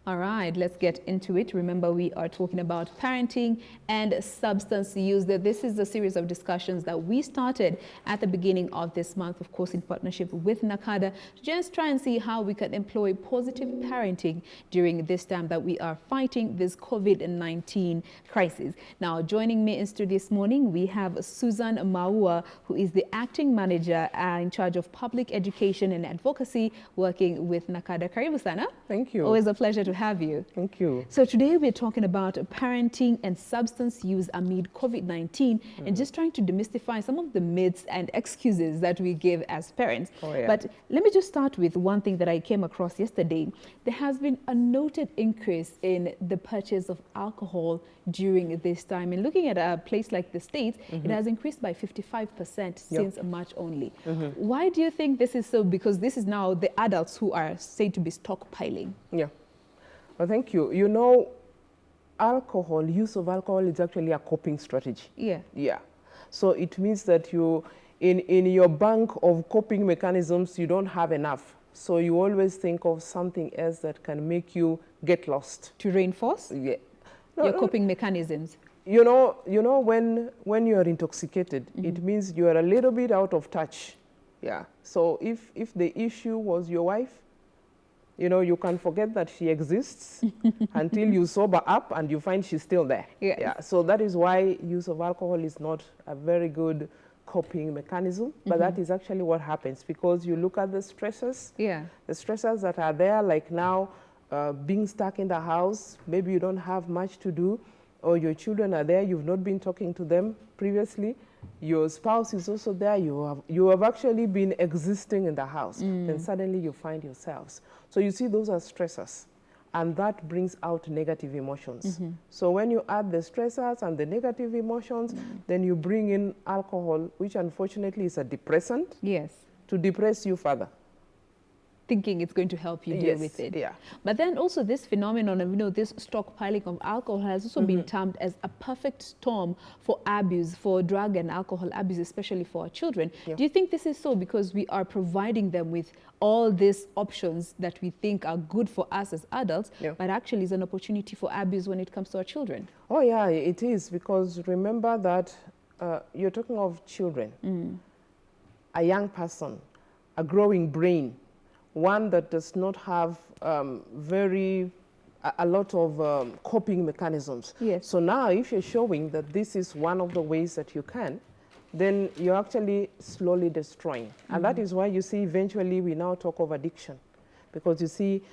All right, let's get into it. Remember, we are talking about parenting and substance use. This is a series of discussions that we started at the beginning of this month, of course, in partnership with NACADA, to just try and see how we can employ positive parenting during this time that we are fighting this COVID-19 crisis. Now, joining me in studio this morning, we have Susan Maua, who is the acting manager in charge of public education and advocacy, working with NACADA. Karibu sana. Thank you. Always a pleasure to have you. Thank you. So today we're talking about parenting and substance use amid COVID-19 and just trying to demystify some of the myths and excuses that we give as parents. Oh, yeah. But let me just start with one thing that I came across yesterday. There has been a noted increase in the purchase of alcohol during this time. And looking at a place like the States, it has increased by 55% since March only. Why do you think this is so? Because this is now the adults who are said to be stockpiling. Yeah. Well, thank you. You know, use of alcohol is actually a coping strategy. Yeah. Yeah. So it means that you, in your bank of coping mechanisms, you don't have enough. So you always think of something else that can make you get lost. To reinforce your coping mechanisms. You know, when you are intoxicated, it means you are a little bit out of touch. Yeah. So if the issue was your wife, you know, you can forget that she exists until you sober up and you find she's still there. Yes. Yeah. So that is why use of alcohol is not a very good coping mechanism, but that is actually what happens, because you look at the stressors. Yeah. The stressors that are there, like now being stuck in the house, maybe you don't have much to do, or your children are there, you've not been talking to them previously, your spouse is also there, you have actually been existing in the house, then suddenly you find yourselves. So you see, those are stressors, and that brings out negative emotions. So when you add the stressors and the negative emotions, then you bring in alcohol, which unfortunately is a depressant, Yes. to depress you further. Thinking it's going to help you deal with it. Yeah. But then also this phenomenon of, this stockpiling of alcohol has also been termed as a perfect storm for abuse, for drug and alcohol abuse, especially for our children. Yeah. Do you think this is so because we are providing them with all these options that we think are good for us as adults, but actually is an opportunity for abuse when it comes to our children? Oh yeah, it is, because remember that you're talking of children, a young person, a growing brain, one that does not have a lot of coping mechanisms. Yes. So now if you're showing that this is one of the ways that you can, then you're actually slowly destroying. And that is why you see eventually we now talk of addiction. Because you see,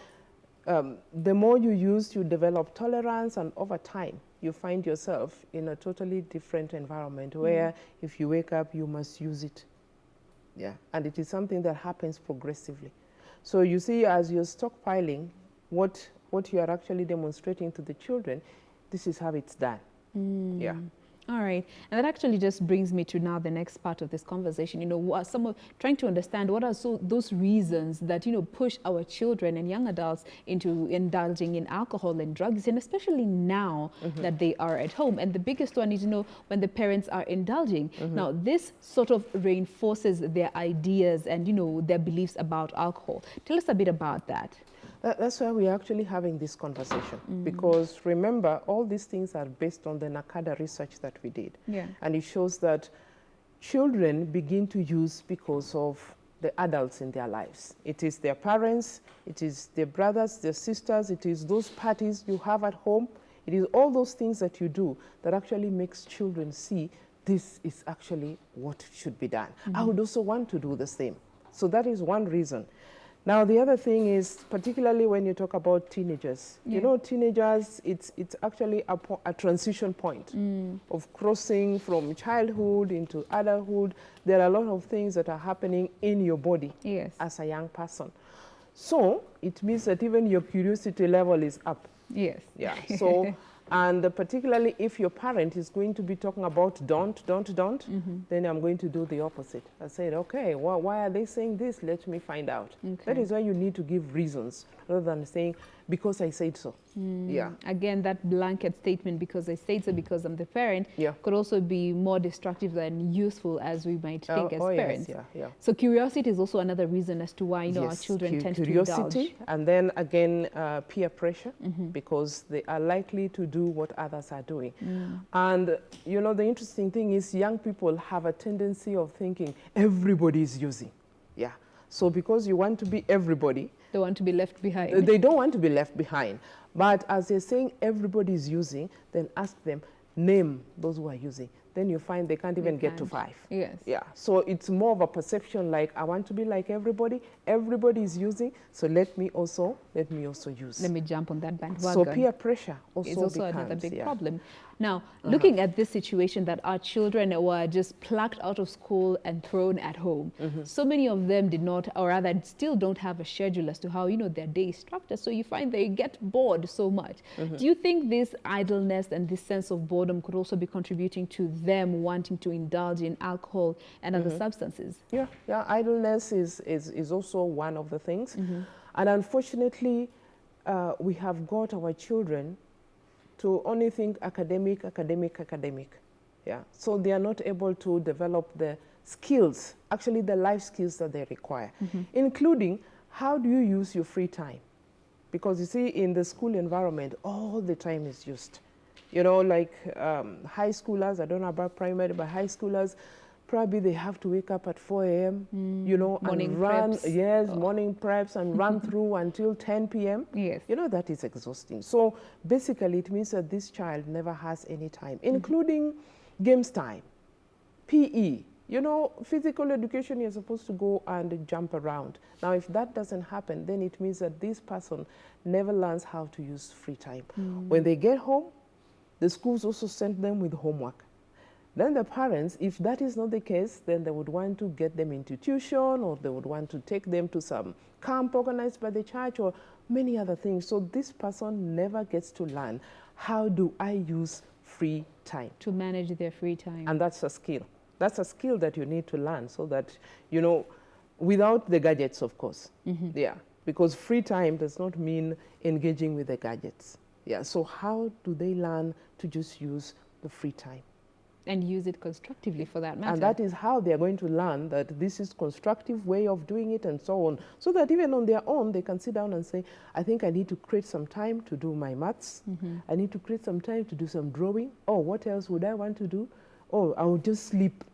the more you use, you develop tolerance, and over time you find yourself in a totally different environment where if you wake up, you must use it. Yeah. And it is something that happens progressively. So you see, as you're stockpiling, what you are actually demonstrating to the children, this is how it's done. Yeah. All right. And that actually just brings me to now the next part of this conversation. Trying to understand what are those reasons that, push our children and young adults into indulging in alcohol and drugs, and especially now that they are at home. And the biggest one is, when the parents are indulging. Now, this sort of reinforces their ideas and, their beliefs about alcohol. Tell us a bit about that. That's why we're actually having this conversation, because remember, all these things are based on the NACADA research that we did. Yeah. And it shows that children begin to use because of the adults in their lives. It is their parents, it is their brothers, their sisters, it is those parties you have at home. It is all those things that you do that actually makes children see this is actually what should be done. I would also want to do the same. So that is one reason. Now, the other thing is, particularly when you talk about teenagers, teenagers, it's actually a transition point of crossing from childhood into adulthood. There are a lot of things that are happening in your body as a young person. So it means that even your curiosity level is up. Yes. Yeah. So, and particularly if your parent is going to be talking about don't, then I'm going to do the opposite. I said, okay, well, why are they saying this? Let me find out. Okay. That is why you need to give reasons rather than saying, because I said so. Yeah. Again, that blanket statement, because I say so because I'm the parent, Yeah. could also be more destructive than useful as we might think as parents. Yes, yeah. So curiosity is also another reason as to why, our children tend to indulge. Curiosity, and then again, peer pressure, because they are likely to do what others are doing. And, the interesting thing is young people have a tendency of thinking everybody is using. Yeah. So because you want to be everybody, they want to be left behind. They don't want to be left behind. But as they're saying everybody is using, then ask them, name those who are using. Then you find they can't even get to 5. Yes. Yeah. So it's more of a perception like, I want to be like everybody. Everybody is using, so let me also use. Let me jump on that bandwagon. So peer pressure is also another big problem. Now, Uh-huh. looking at this situation that our children were just plucked out of school and thrown at home, so many of them did not, or rather still don't have a schedule as to how, their day is structured. So you find they get bored so much. Do you think this idleness and this sense of boredom could also be contributing to them wanting to indulge in alcohol and other substances? Yeah, idleness is also one of the things. And unfortunately, we have got our children to only think academic. Yeah, so they are not able to develop the skills, actually the life skills that they require, including how do you use your free time? Because you see, in the school environment, all the time is used. Like high schoolers, I don't know about primary, but high schoolers, probably they have to wake up at 4 a.m., morning and run, preps. Morning preps, and run through until 10 p.m. Yes. That is exhausting. So basically, it means that this child never has any time, including games time, PE. Physical education, you're supposed to go and jump around. Now, if that doesn't happen, then it means that this person never learns how to use free time. When they get home, the schools also send them with homework. Then the parents, if that is not the case, then they would want to get them into tuition, or they would want to take them to some camp organized by the church, or many other things. So this person never gets to learn, how do I use free time? To manage their free time. And that's a skill. That's a skill that you need to learn, so that, without the gadgets, of course. Yeah, because free time does not mean engaging with the gadgets. Yeah, so how do they learn to just use the free time? And use it constructively, for that matter. And that is how they are going to learn that this is constructive way of doing it, and so on. So that even on their own, they can sit down and say, I think I need to create some time to do my maths. I need to create some time to do some drawing. Oh, what else would I want to do? Oh, I will just sleep.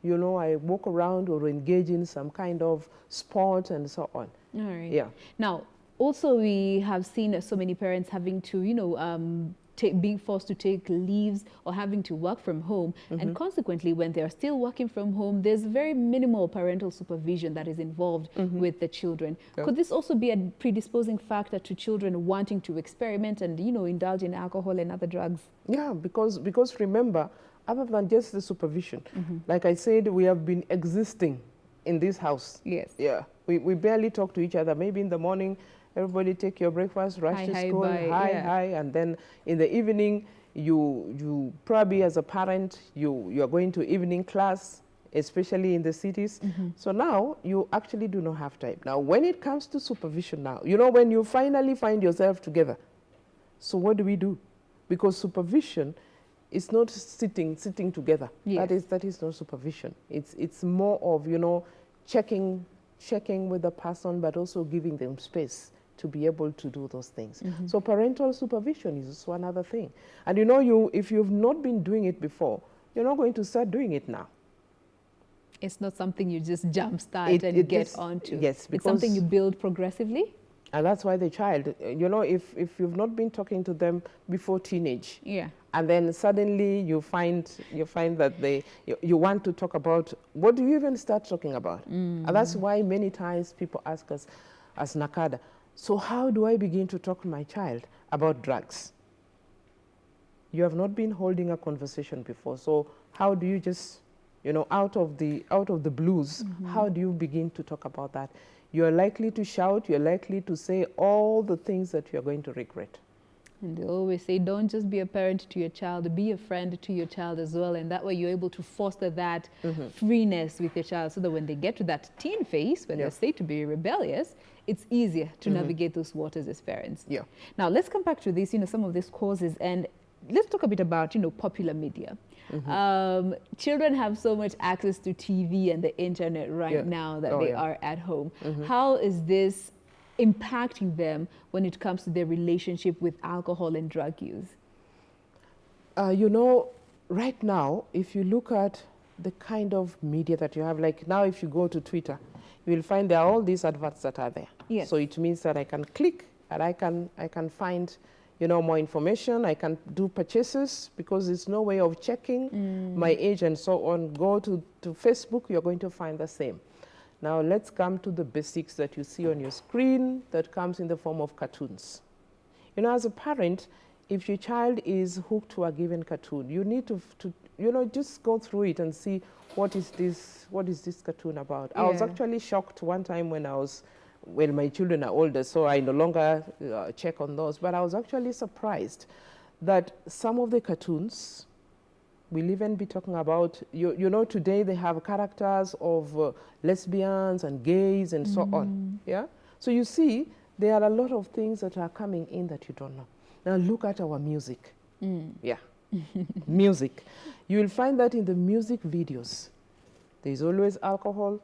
I walk around or engage in some kind of sport and so on. All right. Yeah. Now, also we have seen so many parents having to, being forced to take leaves or having to work from home. And consequently, when they're still working from home, there's very minimal parental supervision that is involved with the children. Yeah. Could this also be a predisposing factor to children wanting to experiment and, indulge in alcohol and other drugs? Yeah, because remember, other than just the supervision, like I said, we have been existing in this house. Yes. Yeah, we barely talk to each other. Maybe in the morning, everybody take your breakfast, rush to school, hi, and then in the evening, you probably as a parent, you are going to evening class, especially in the cities. So now you actually do not have time. Now, when it comes to supervision now, when you finally find yourself together, so what do we do? Because supervision is not sitting together. Yes. That is not supervision. It's more of, checking with the person, but also giving them space to be able to do those things. So parental supervision is also another thing. And if you've not been doing it before, you're not going to start doing it now. It's not something you just jumpstart and get onto. Yes, it's something you build progressively. And that's why the child, if you've not been talking to them before teenage, and then suddenly you find that you want to talk about, what do you even start talking about? And that's why many times people ask us as NACADA, so how do I begin to talk to my child about drugs? You have not been holding a conversation before, so how do you just, out of the blues, how do you begin to talk about that? You're likely to shout, you're likely to say all the things that you're going to regret. And they always say, don't just be a parent to your child, be a friend to your child as well. And that way you're able to foster that freeness with your child, so that when they get to that teen phase, where they're said to be rebellious, it's easier to navigate those waters as parents. Yeah. Now, let's come back to this, some of these causes, and let's talk a bit about, popular media. Children have so much access to TV and the internet right now that they are at home. How is this impacting them when it comes to their relationship with alcohol and drug use? Right now, if you look at the kind of media that you have, like now if you go to Twitter, you will find there are all these adverts that are there. Yes. So it means that I can click and I can find more information. I can do purchases because there's no way of checking my age and so on. Go to Facebook, you're going to find the same. Now let's come to the basics that you see on your screen that comes in the form of cartoons. As a parent, if your child is hooked to a given cartoon, you need to just go through it and see what is this cartoon about. I was actually shocked one time when my children are older, so I no longer check on those, but I was actually surprised that some of the cartoons, we'll even be talking about, today they have characters of lesbians and gays and so on. Yeah. So you see, there are a lot of things that are coming in that you don't know. Now look at our music. Yeah. Music. You will find that in the music videos, there's always alcohol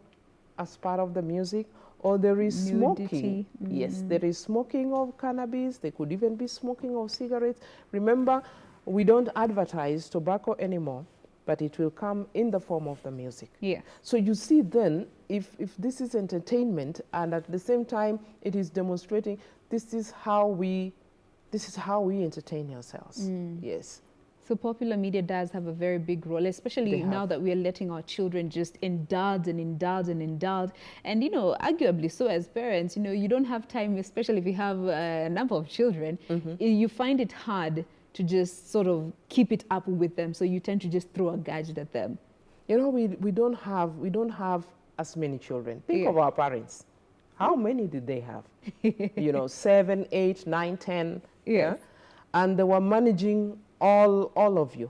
as part of the music, or there is smoking. Yes, there is smoking of cannabis. There could even be smoking of cigarettes. Remember, we don't advertise tobacco anymore, but it will come in the form of the music. Yeah. So you see then, if this is entertainment and at the same time it is demonstrating this is how we entertain ourselves. Yes. So popular media does have a very big role, especially now that we are letting our children just indulge and indulge and indulge. And, arguably so as parents, you don't have time, especially if you have a number of children, you find it hard to just sort of keep it up with them. So you tend to just throw a gadget at them. We don't have as many children. Think of our parents. How many did they have? 7, 8, 9, 10. Yeah. And they were managing all of you.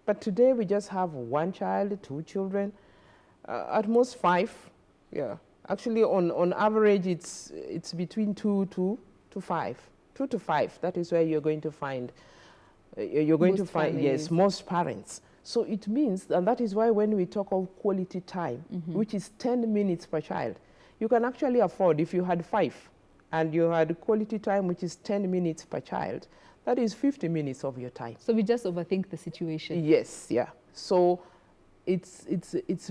But today we just have one child, 2 children, at most 5. Yeah. Actually, on average, it's between 2 to 5. 2 to 5. That is where you're going to find. Yes, most parents. So it means, and that is why when we talk of quality time, which is 10 minutes per child, you can actually afford, if you had 5 and you had quality time, which is 10 minutes per child, that is 50 minutes of your time. So we just overthink the situation. Yes, yeah. So it's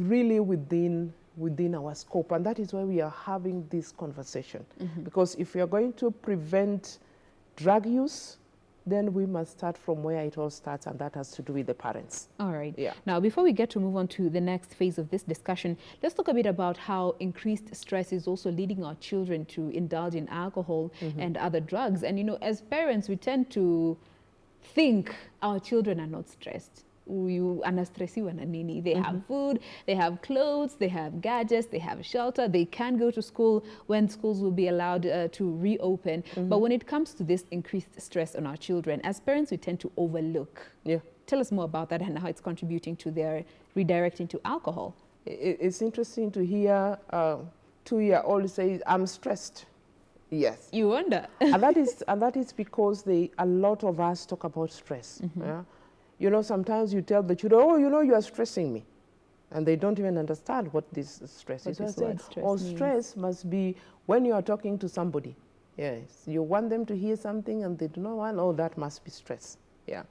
really within our scope, and that is why we are having this conversation. Because if we are going to prevent drug use, then we must start from where it all starts, and that has to do with the parents. All right. Yeah. Now, before we get to move on to the next phase of this discussion, let's talk a bit about how increased stress is also leading our children to indulge in alcohol and other drugs. And, as parents, we tend to think our children are not stressed. They have food, they have clothes, they have gadgets, they have shelter, they can go to school when schools will be allowed to reopen. But when it comes to this increased stress on our children, as parents, we tend to overlook. Yeah. Tell us more about that and how it's contributing to their redirecting to alcohol. It's interesting to hear 2-year-old say, I'm stressed. Yes. You wonder. and that is because a lot of us talk about stress. Yeah? Sometimes you tell the children, you are stressing me. And they don't even understand what this stress is. Stress must be when you are talking to somebody. Yes. You want them to hear something and they do not want, that must be stress. Yeah.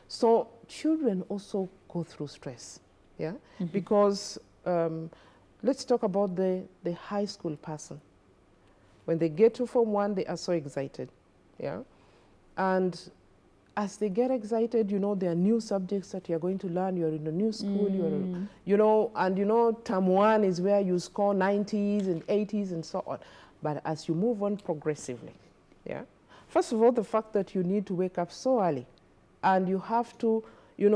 So children also go through stress. Yeah. Because let's talk about the high school person. When they get to Form 1, they are so excited. Yeah. And as they get excited, there are new subjects that you're going to learn. You're in a new school, term 1 is where you score 90s and 80s and so on. But as you move on progressively, yeah. First of all, the fact that you need to wake up so early and you have to,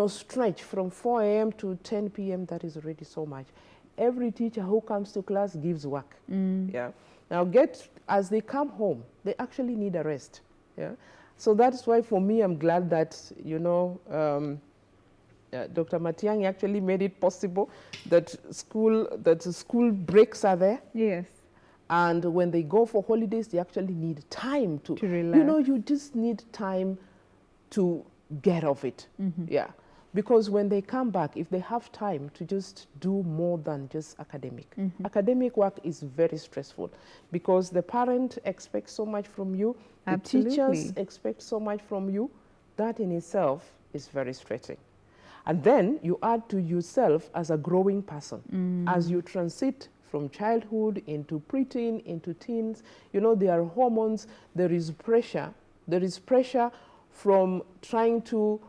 stretch from 4 a.m. to 10 p.m., that is already so much. Every teacher who comes to class gives work. Yeah. Now as they come home, they actually need a rest. Yeah. So that's why for me, I'm glad that, Dr. Matiang'i actually made it possible that school breaks are there. Yes. And when they go for holidays, they actually need time to relax. You just need time to get off it. Yeah. Because when they come back, if they have time to just do more than just academic. Academic work is very stressful because the parent expects so much from you. Absolutely. The teachers expect so much from you. That in itself is very stressing. And then you add to yourself as a growing person. As you transit from childhood into preteen, into teens, there are hormones, there is pressure. There is pressure from trying to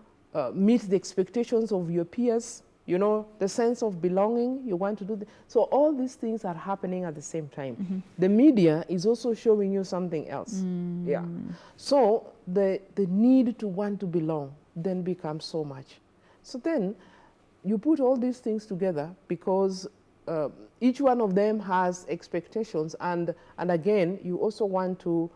meet the expectations of your peers, the sense of belonging, you want to do. So all these things are happening at the same time. The media is also showing you something else. Yeah. So the need to want to belong then becomes so much. So then you put all these things together because each one of them has expectations, and again, you also want to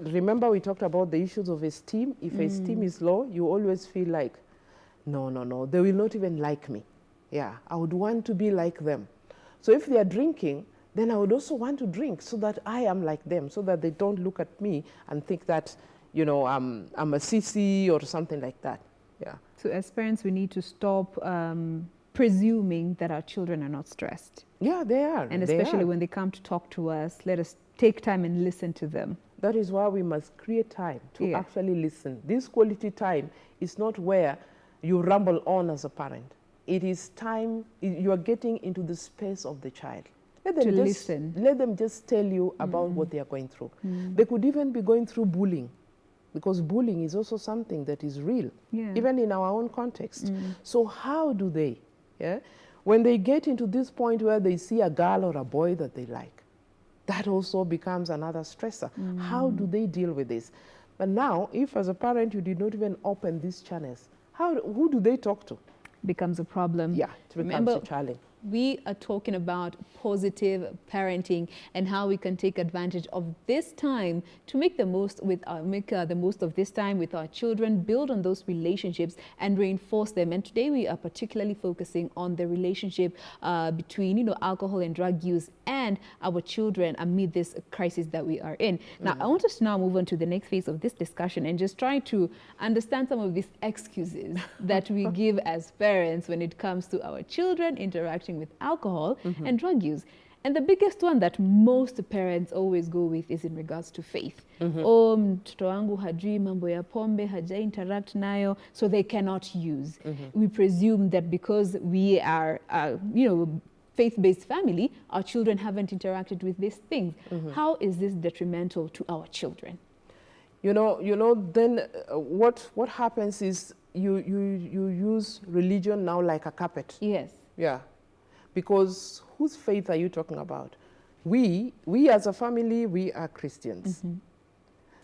remember we talked about the issues of esteem. If esteem is low, you always feel like, no, they will not even like me. Yeah, I would want to be like them. So if they are drinking, then I would also want to drink so that I am like them, so that they don't look at me and think that, I'm a sissy or something like that. Yeah. So as parents, we need to stop presuming that our children are not stressed. Yeah, they are. And especially when they come to talk to us, let us take time and listen to them. That is why we must create time to actually listen. This quality time is not where you ramble on as a parent. It is time you are getting into the space of the child. Let them listen. Let them just tell you about what they are going through. They could even be going through bullying, because bullying is also something that is real, even in our own context. So how do they, when they get into this point where they see a girl or a boy that they like, that also becomes another stressor. How do they deal with this? But now, if as a parent you did not even open these channels, who do they talk to? Becomes a problem. Yeah, it becomes a challenge. We are talking about positive parenting and how we can take advantage of this time to make the most of this time with our children, build on those relationships and reinforce them. And today we are particularly focusing on the relationship between alcohol and drug use and our children amid this crisis that we are in. Now, I want us to now move on to the next phase of this discussion and just try to understand some of these excuses that we give as parents when it comes to our children interacting with alcohol and drug use. And the biggest one that most parents always go with is in regards to faith. Mtoto wangu hajui mambo ya pombe, haja interact nayo, so they cannot use. We presume that because we are, faith-based family, our children haven't interacted with these things. How is this detrimental to our children? Then what happens is you use religion now like a carpet. Yes. Yeah. Because whose faith are you talking about? We as a family, we are Christians.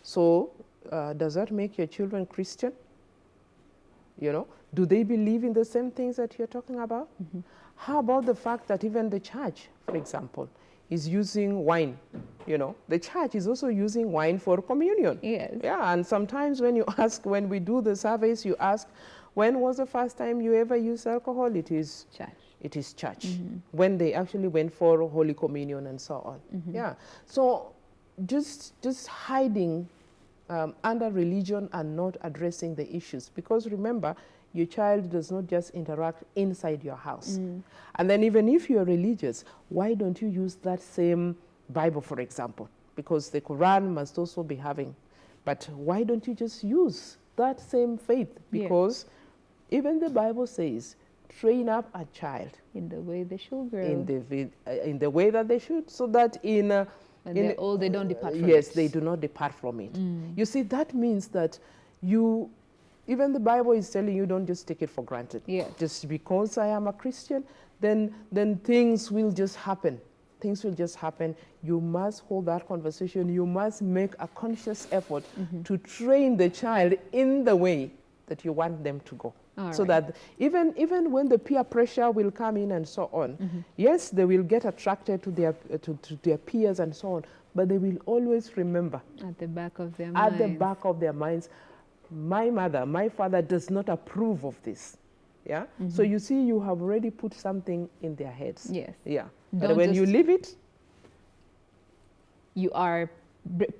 So does that make your children Christian? Do they believe in the same things that you're talking about? How about the fact that even the church, for example, is using wine? The church is also using wine for communion. Yes. Yeah, and sometimes when we do the surveys, you ask, when was the first time you ever used alcohol? It is church. It is church, when they actually went for Holy Communion and so on. Yeah, so just hiding under religion and not addressing the issues, because remember, your child does not just interact inside your house. And then even if you're religious, why don't you use that same Bible, for example? Because the Quran must also be having, but why don't you just use that same faith? Because even the Bible says, train up a child in the way they should grow. In the way that they should, so that when they're old, they don't depart from it. Yes, they do not depart from it. You see, that means that even the Bible is telling you, don't just take it for granted. Just because I am a Christian, then things will just happen. Things will just happen. You must hold that conversation. You must make a conscious effort to train the child in the way that you want them to go. All so right. that even when the peer pressure will come in and so on, yes, they will get attracted to their peers and so on, but they will always remember At the back of their at minds. the back of their minds, my mother, my father does not approve of this. Yeah. So you see, you have already put something in their heads. Yes. Yeah. Don't But when you just- leave it, You are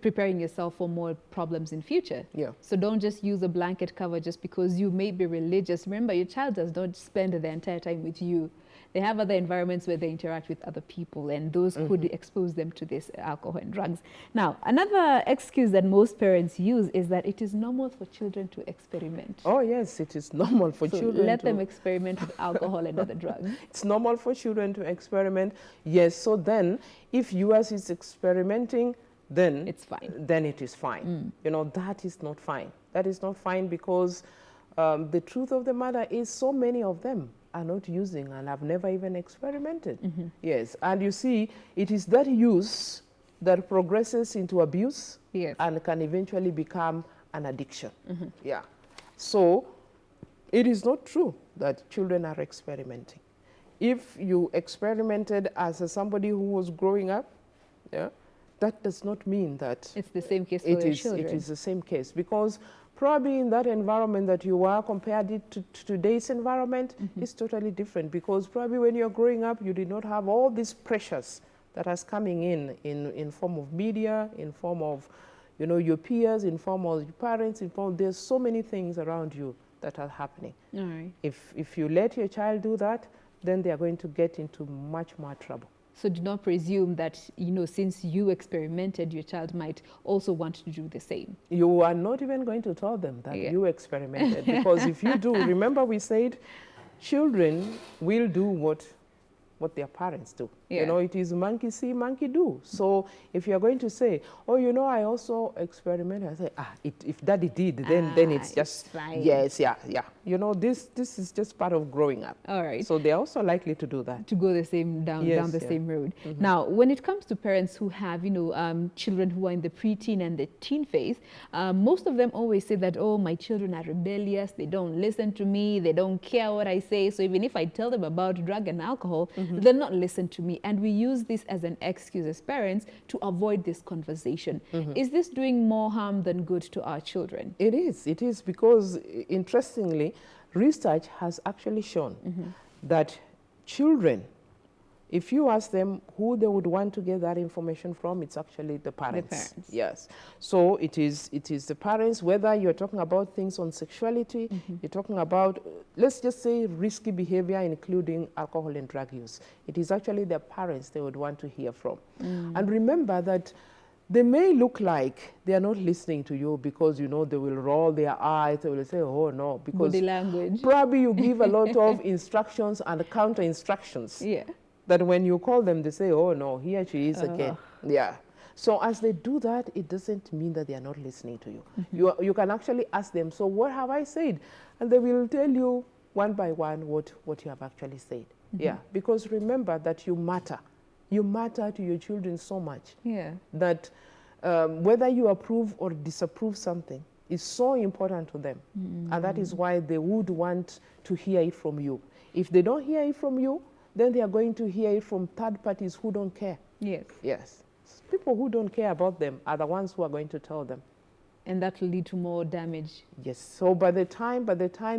preparing yourself for more problems in future. Yeah. So don't just use a blanket cover just because you may be religious. Remember, your child does not spend the entire time with you. They have other environments where they interact with other people, and those could expose them to this alcohol and drugs. Now, another excuse that most parents use is that it is normal for children to experiment. oh yes, it is normal for So children let to them experiment with alcohol and other drugs. It's normal for children to experiment. Yes. So then, if yours is experimenting, then It's fine. Then it is fine. You know, that is not fine. That is not fine because the truth of the matter is so many of them are not using and have never even experimented. Yes. And you see, it is that use that progresses into abuse Yes. and can eventually become an addiction. Yeah. So it is not true that children are experimenting. If you experimented as somebody who was growing up, yeah, that does not mean that It's the same case for it your is, children. it is the same case, because probably in that environment that you were, compared it to today's environment, is totally different, because probably when you're growing up, you did not have all these pressures that is coming in form of media, in form of, you know, your peers, in form of your parents, in form, there's so many things around you that are happening. All right. If you let your child do that, then they are going to get into much more trouble. So do not presume that, you know, since you experimented, your child might also want to do the same. You are not even going to tell them that Yeah. you experimented, because if you do, remember we said children will do what their parents do. Yeah. You know, it is monkey see, monkey do. So if you're going to say, oh, you know, I also experimented, I say, if daddy did, then it's just, it's fine. yes, yeah. You know, this is just part of growing up. All right. So they're also likely to do that. To go the same down the Yes, same road. Now, when it comes to parents who have, you know, children who are in the preteen and the teen phase, most of them always say that, oh, my children are rebellious, they don't listen to me, they don't care what I say. So even if I tell them about drug and alcohol, they'll not listen to me. And we use this as an excuse as parents to avoid this conversation. Is this doing more harm than good to our children? It is because, interestingly, research has actually shown that children, if you ask them who they would want to get that information from, it's actually the parents. parents. Yes. So it is the parents, whether you're talking about things on sexuality, you're talking about, let's just say, risky behavior, including alcohol and drug use. It is actually the parents they would want to hear from. And remember that they may look like they are not listening to you because, you know, they will roll their eyes, they will say, oh no, because Body language. probably you give a lot of instructions and counter instructions. Yeah. That when you call them, they say, oh no, here she is again. Yeah. So as they do that, it doesn't mean that they are not listening to you. You can actually ask them, so what have I said? And they will tell you one by one what you have actually said. Yeah. Because remember that you matter. You matter to your children so much. Yeah. That whether you approve or disapprove something is so important to them. And that is why they would want to hear it from you. If they don't hear it from you, then they are going to hear it from third parties who don't care. Yes. Yes. People who don't care about them are the ones who are going to tell them. And that will lead to more damage. Yes. So by the time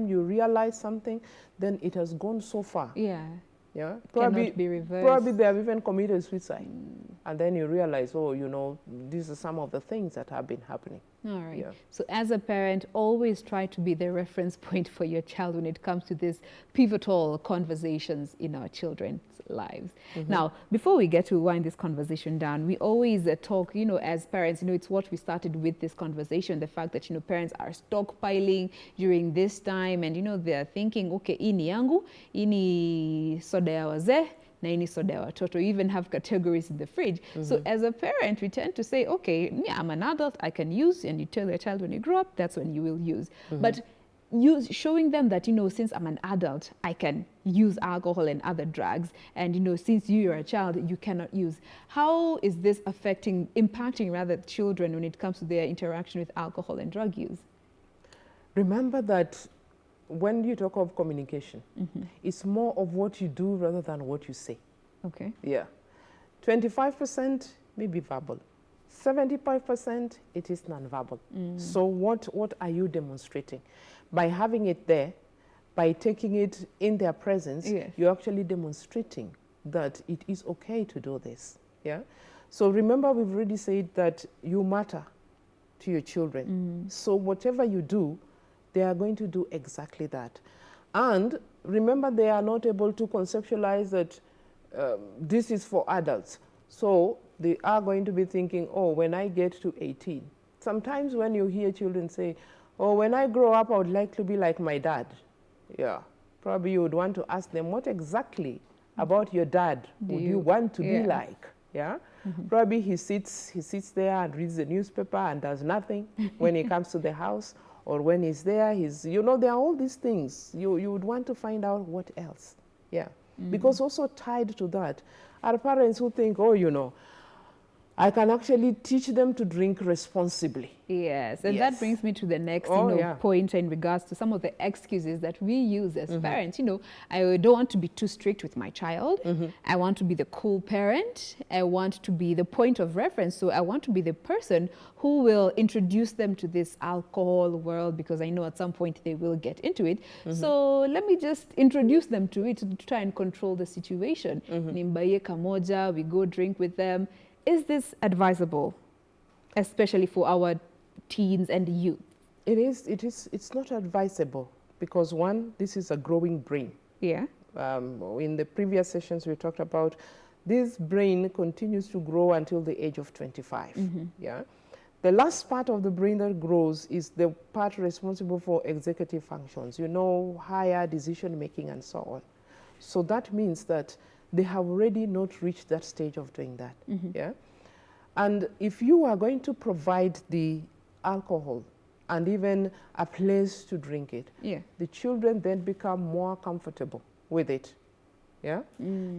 you realize something, then it has gone so far. Yeah. Yeah. Cannot be reversed. Probably they have even committed suicide. And then you realize, oh, you know, these are some of the things that have been happening. All right. Yeah. So as a parent, always try to be the reference point for your child when it comes to these pivotal conversations in our children's lives. Now, before we get to wind this conversation down, we always talk, you know, as parents, you know, it's what we started with this conversation, the fact that, you know, parents are stockpiling during this time and, you know, they're thinking, okay, ini yangu, ini soda ya wazee, na ini soda ya watoto. You even have categories in the fridge. So as a parent, we tend to say, okay, yeah, I'm an adult, I can use, and you tell your child when you grow up, that's when you will use. But showing them that, you know, since I'm an adult, I can use alcohol and other drugs, and, you know, since you're a child, you cannot use. How is this impacting rather children when it comes to their interaction with alcohol and drug use? Remember that when you talk of communication, it's more of what you do rather than what you say. Okay. Yeah. 25% may be verbal. 75% it is nonverbal. So what are you demonstrating? By having it there, by taking it in their presence, Yes. you're actually demonstrating that it is okay to do this. Yeah. So remember, we've already said that you matter to your children. So whatever you do, they are going to do exactly that. And remember, they are not able to conceptualize that this is for adults. So they are going to be thinking, oh, when I get to 18. Sometimes when you hear children say, oh, when I grow up, I would like to be like my dad. Yeah, probably you would want to ask them, what exactly about your dad would you want to be like? Yeah, probably he sits there and reads the newspaper and does nothing when he comes to the house, or when he's there, you know, there are all these things. You would want to find out what else. Yeah, because also tied to that are parents who think, oh, you know, I can actually teach them to drink responsibly. Yes, and that brings me to the next point in regards to some of the excuses that we use as parents. You know, I don't want to be too strict with my child. I want to be the cool parent. I want to be the point of reference. So I want to be the person who will introduce them to this alcohol world, because I know at some point they will get into it. So let me just introduce them to it to try and control the situation. Nimbaye kamoja, we go drink with them. Is this advisable, especially for our teens and youth? It's not advisable because, one, this is a growing brain. Yeah. In the previous sessions we talked about this brain continues to grow until the age of 25. Yeah. The last part of the brain that grows is the part responsible for executive functions, you know, higher decision making and so on. So that means that they have already not reached that stage of doing that. Yeah. And if you are going to provide the alcohol and even a place to drink it, the children then become more comfortable with it. Yeah.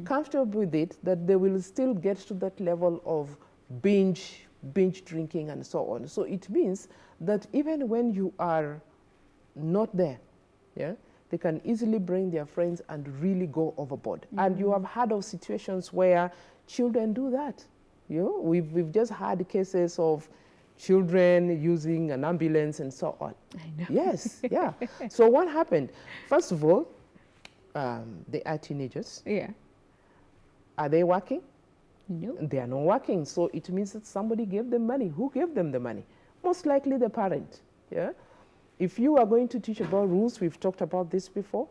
Comfortable with it, that they will still get to that level of binge drinking and so on. So it means that even when you are not there, yeah, they can easily bring their friends and really go overboard. And you have heard of situations where children do that. You know, we've just had cases of children using an ambulance and so on. I know. Yes, yeah. So what happened? First of all, they are teenagers. Yeah. Are they working? No. They are not working. So it means that somebody gave them money. Who gave them the money? Most likely the parent. Yeah. If you are going to teach about rules, we've talked about this before.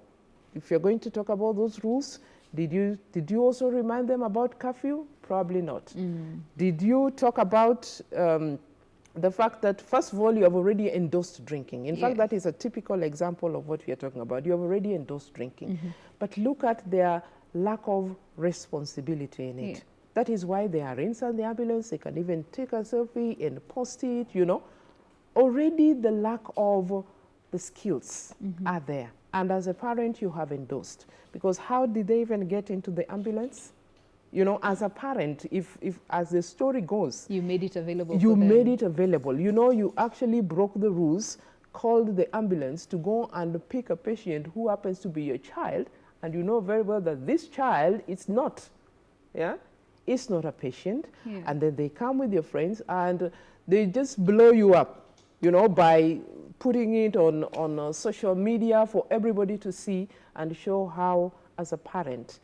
If you're going to talk about those rules, did you also remind them about curfew? Probably not. Did you talk about the fact that, first of all, you have already endorsed drinking? In fact, that is a typical example of what we are talking about. You have already endorsed drinking. But look at their lack of responsibility in it. That is why they are inside the ambulance. They can even take a selfie and post it, you know. Already the lack of the skills are there. And as a parent, you have endorsed. Because how did they even get into the ambulance? You know, as a parent, if as the story goes, you made it available you made it available. You know, you actually broke the rules, called the ambulance to go and pick a patient who happens to be your child, and you know very well that this child is not, it's not a patient. And then they come with your friends and they just blow you up, you know, by putting it on social media for everybody to see and show how, as a parent.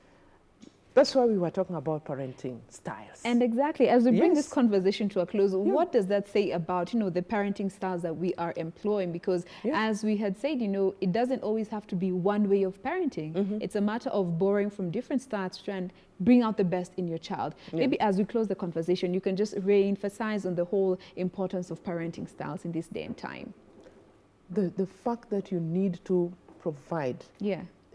That's why we were talking about parenting styles. And exactly, as we bring this conversation to a close, what does that say about, you know, the parenting styles that we are employing? Because as we had said, you know, it doesn't always have to be one way of parenting. It's a matter of borrowing from different styles to try and bring out the best in your child. Maybe as we close the conversation, you can just re-emphasize on the whole importance of parenting styles in this day and time. The fact that you need to provide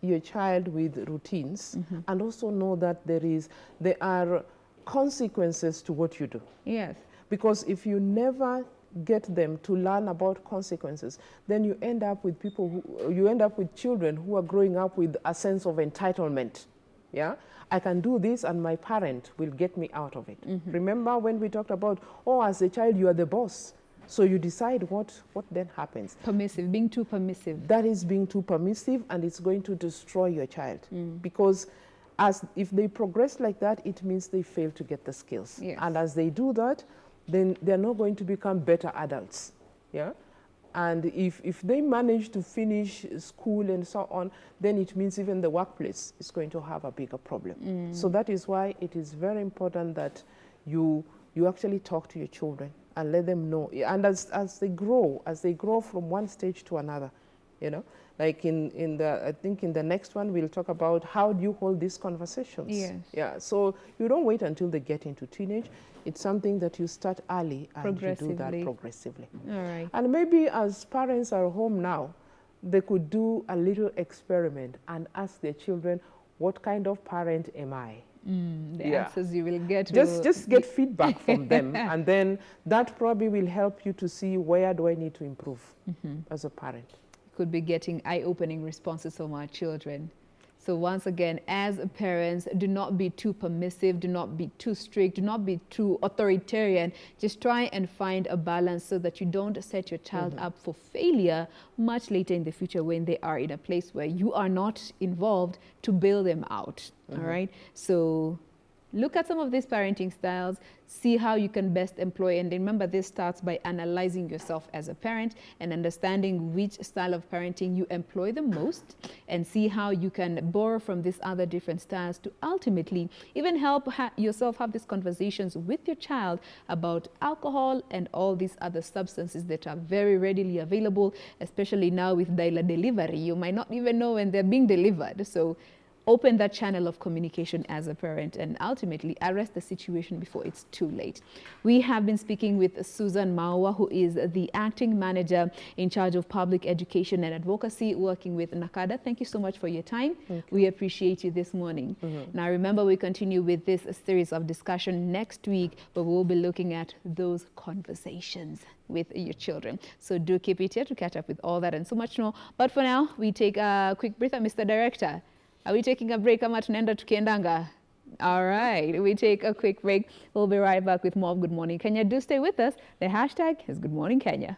your child with routines and also know that there are consequences to what you do. Yes. Because if you never get them to learn about consequences, then you end up with children who are growing up with a sense of entitlement. Yeah, I can do this and my parent will get me out of it. Remember when we talked about, oh, as a child, you are the boss. So you decide what then happens. Permissive, being too permissive. That is being too permissive, and it's going to destroy your child. Because if they progress like that, it means they fail to get the skills. Yes. And as they do that, then they're not going to become better adults. Yeah. And if they manage to finish school and so on, then it means even the workplace is going to have a bigger problem. So that is why it is very important that you actually talk to your children and let them know. And as they grow from one stage to another, you know, like I think in the next one we'll talk about how do you hold these conversations. Yes. Yeah. So you don't wait until they get into teenage. It's something that you start early and you do that progressively. All right. And maybe as parents are home now, they could do a little experiment and ask their children, what kind of parent am I? The answers you will get. Just get feedback from them, and then that probably will help you to see where do I need to improve as a parent. Could be getting eye-opening responses from our children. So once again, as parents, do not be too permissive, do not be too strict, do not be too authoritarian. Just try and find a balance so that you don't set your child up for failure much later in the future when they are in a place where you are not involved to bail them out. All right. So look at some of these parenting styles, see how you can best employ. And remember, this starts by analyzing yourself as a parent and understanding which style of parenting you employ the most, and see how you can borrow from these other different styles to ultimately even help yourself have these conversations with your child about alcohol and all these other substances that are very readily available, especially now with dialer delivery. You might not even know when they're being delivered. So open that channel of communication as a parent and ultimately arrest the situation before it's too late. We have been speaking with Susan Maua, who is the acting manager in charge of public education and advocacy working with NACADA. Thank you so much for your time. We appreciate you this morning. Now remember, we continue with this series of discussion next week, but we'll be looking at those conversations with your children. So do keep it here to catch up with all that and so much more. But for now, we take a quick breather. Mr. Director, are we taking a break? Ama tunaenda tukiendanga? All right, we take a quick break. We'll be right back with more of Good Morning Kenya. Do stay with us. The hashtag is Good Morning Kenya.